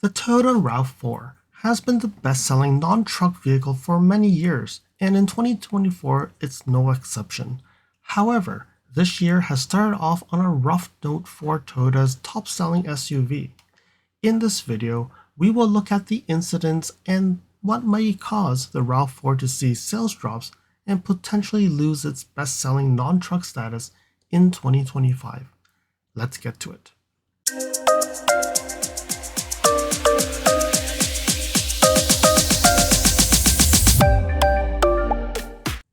The Toyota RAV4 has been the best-selling non-truck vehicle for many years, and in 2024 it's no exception. However, this year has started off on a rough note for Toyota's top-selling SUV. In this video, we will look at the incidents and what might cause the RAV4 to see sales drops and potentially lose its best-selling non-truck status in 2025. Let's get to it.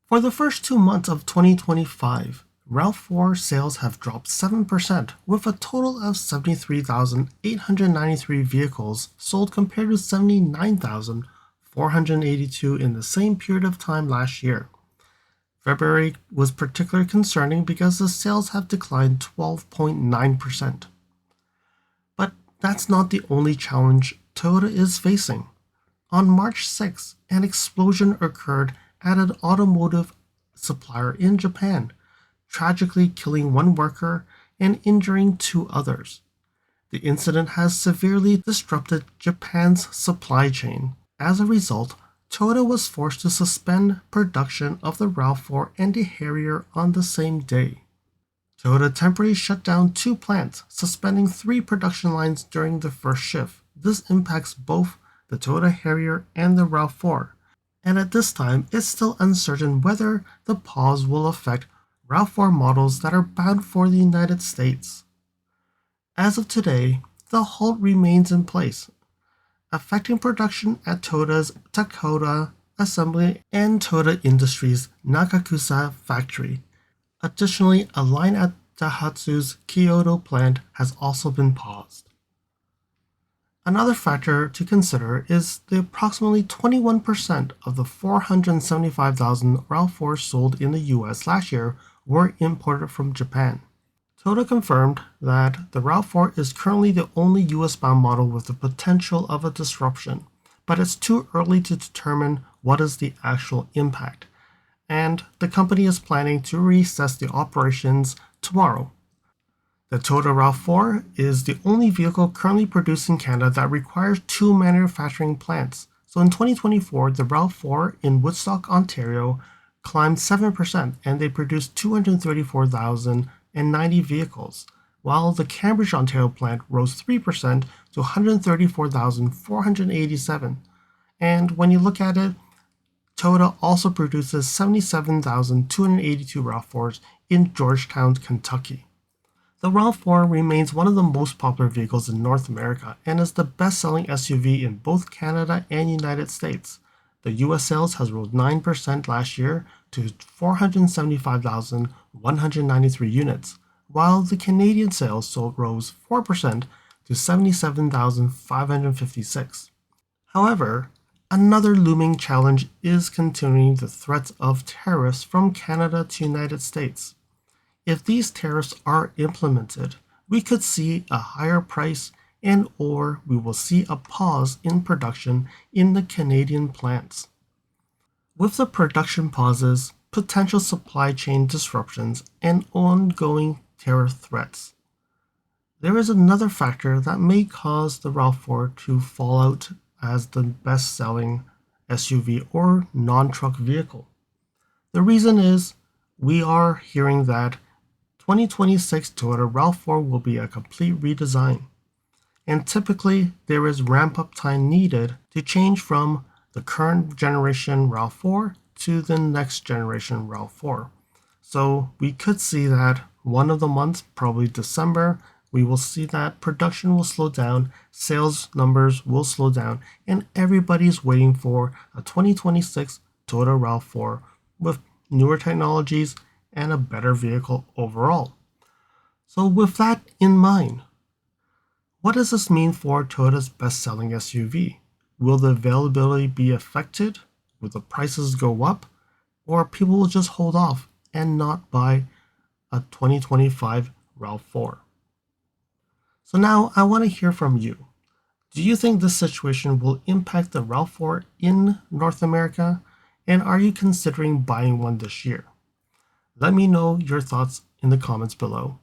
For the first 2 months of 2025, RAV4 sales have dropped 7%, with a total of 73,893 vehicles sold compared to 79,482 in the same period of time last year. February was particularly concerning because the sales have declined 12.9%. But that's not the only challenge Toyota is facing. On March 6, an explosion occurred at an automotive supplier in Japan, tragically killing one worker and injuring 2 others. The incident has severely disrupted Japan's supply chain. As a result, Toyota was forced to suspend production of the RAV4 and the Harrier on the same day. Toyota temporarily shut down 2 plants, suspending 3 production lines during the first shift. This impacts both the Toyota Harrier and the RAV4. And at this time, it's still uncertain whether the pause will affect RAV4 models that are bound for the United States. As of today, the halt remains in place, affecting production at Toyota's Takota Assembly and Toyota Industries' Nakakusa factory. Additionally, a line at Daihatsu's Kyoto plant has also been paused. Another factor to consider is the approximately 21% of the 475,000 RAV4s sold in the US last year were imported from Japan. Toyota confirmed that the RAV4 is currently the only US-bound model with the potential of a disruption, but it's too early to determine what is the actual impact, and the company is planning to reassess the operations tomorrow. The Toyota RAV4 is the only vehicle currently produced in Canada that requires 2 manufacturing plants. So in 2024, the RAV4 in Woodstock, Ontario climbed 7% and they produced 234,090 vehicles, while the Cambridge, Ontario plant rose 3% to 134,487. And when you look at it, Toyota also produces 77,282 RAV4s in Georgetown, Kentucky. The RAV4 remains one of the most popular vehicles in North America and is the best-selling SUV in both Canada and United States. The US sales has rose 9% last year to 475,193 units, while the Canadian sales rose 4% to 77,556. However, another looming challenge is continuing the threats of tariffs from Canada to United States. If these tariffs are implemented, we could see a higher price or we will see a pause in production in the Canadian plants. With the production pauses, potential supply chain disruptions, and ongoing tariff threats, there is another factor that may cause the RAV4 to fall out as the best-selling SUV or non-truck vehicle. The reason is we are hearing that 2026 Toyota RAV4 will be a complete redesign, and typically there is ramp-up time needed to change from the current generation RAV4 to the next generation RAV4. So we could see that one of the months, probably December, we will see that production will slow down, sales numbers will slow down, and everybody's waiting for a 2026 Toyota RAV4 with newer technologies and a better vehicle overall. So with that in mind, what does this mean for Toyota's best-selling SUV? Will the availability be affected? Will the prices go up? Or people will just hold off and not buy a 2025 RAV4? So now I want to hear from you. Do you think this situation will impact the RAV4 in North America? And are you considering buying one this year? Let me know your thoughts in the comments below.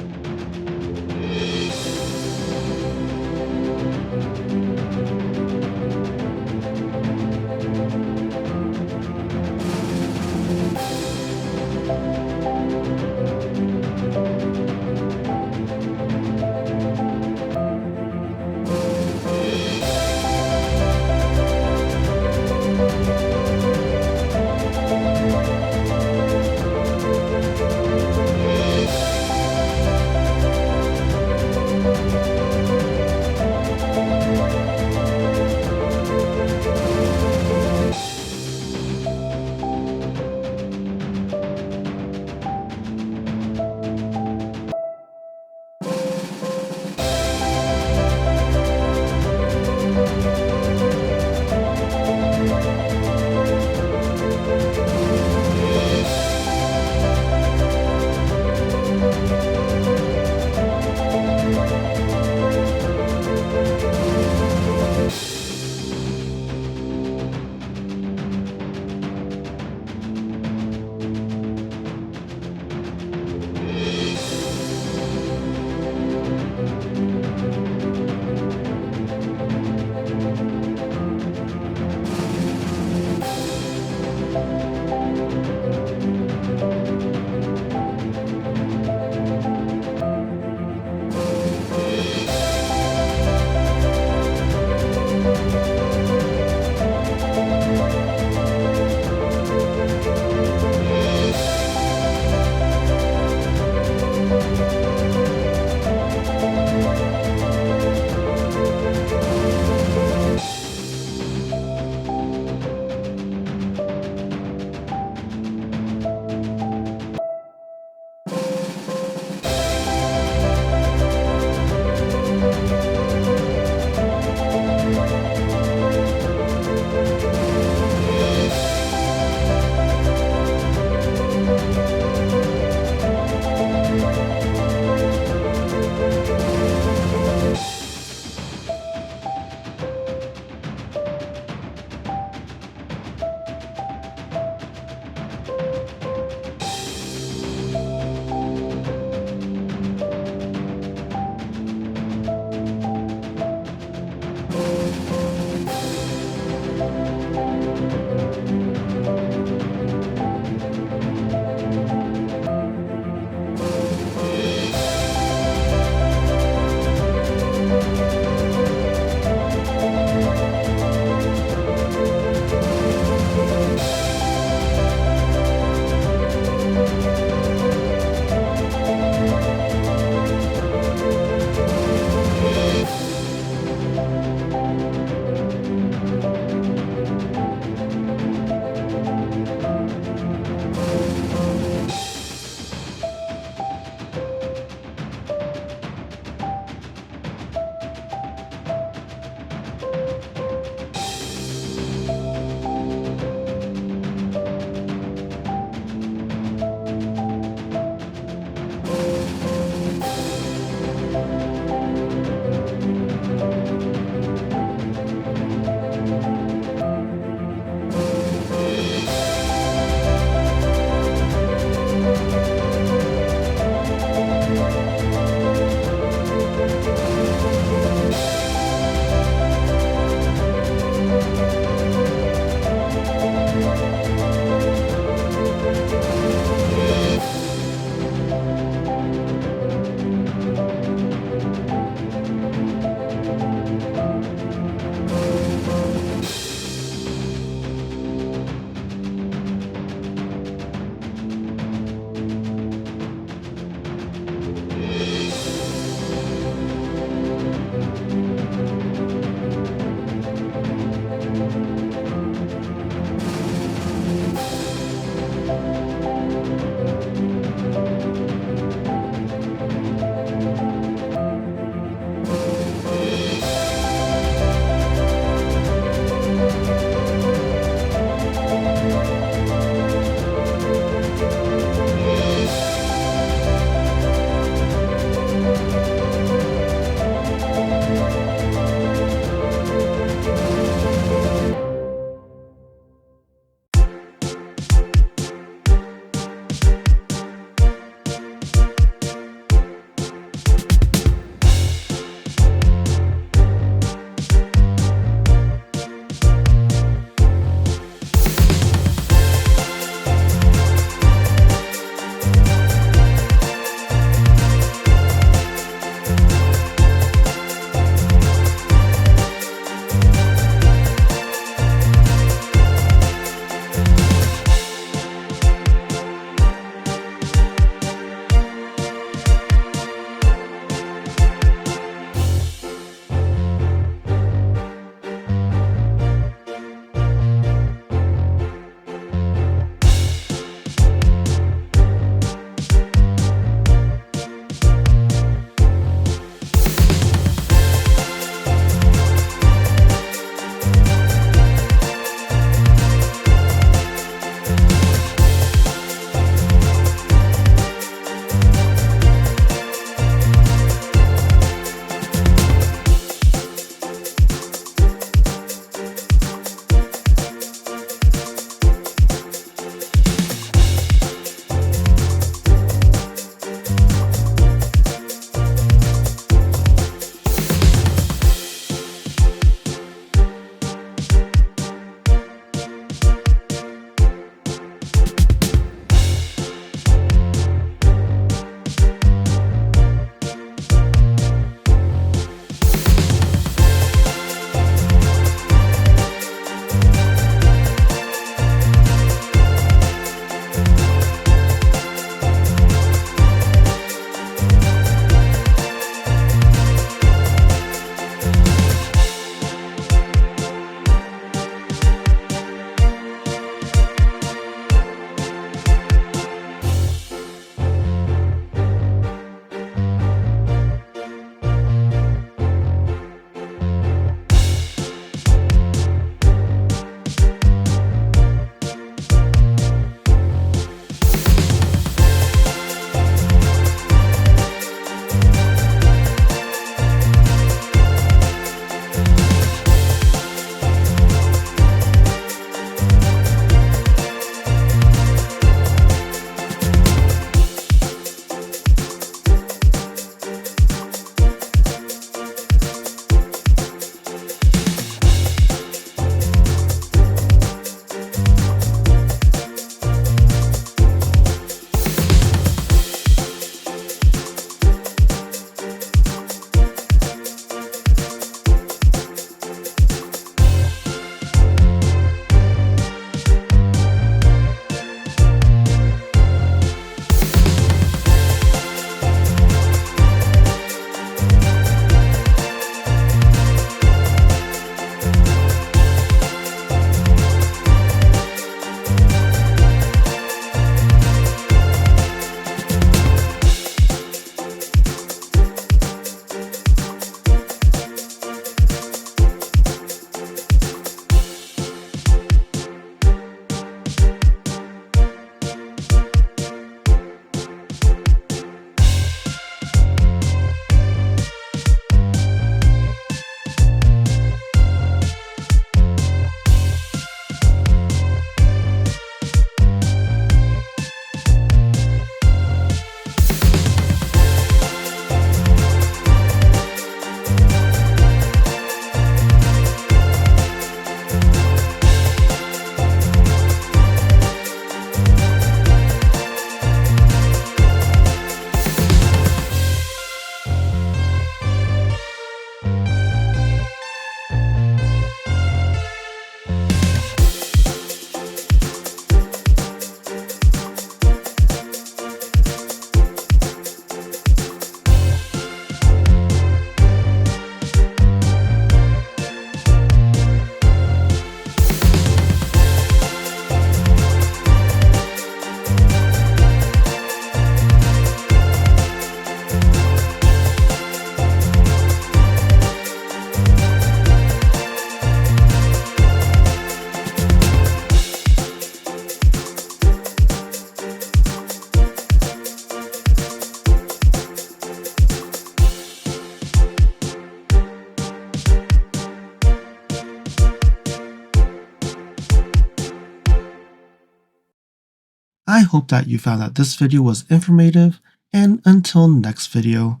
hope that you found that this video was informative, and until next video,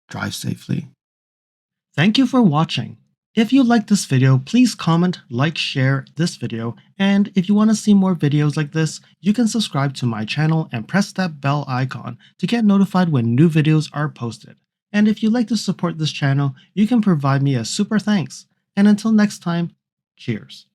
drive safely. Thank you for watching. If you liked this video, please comment, like, share this video, and if you want to see more videos like this, you can subscribe to my channel and press that bell icon to get notified when new videos are posted. And if you'd like to support this channel, you can provide me a super thanks. And until next time, cheers.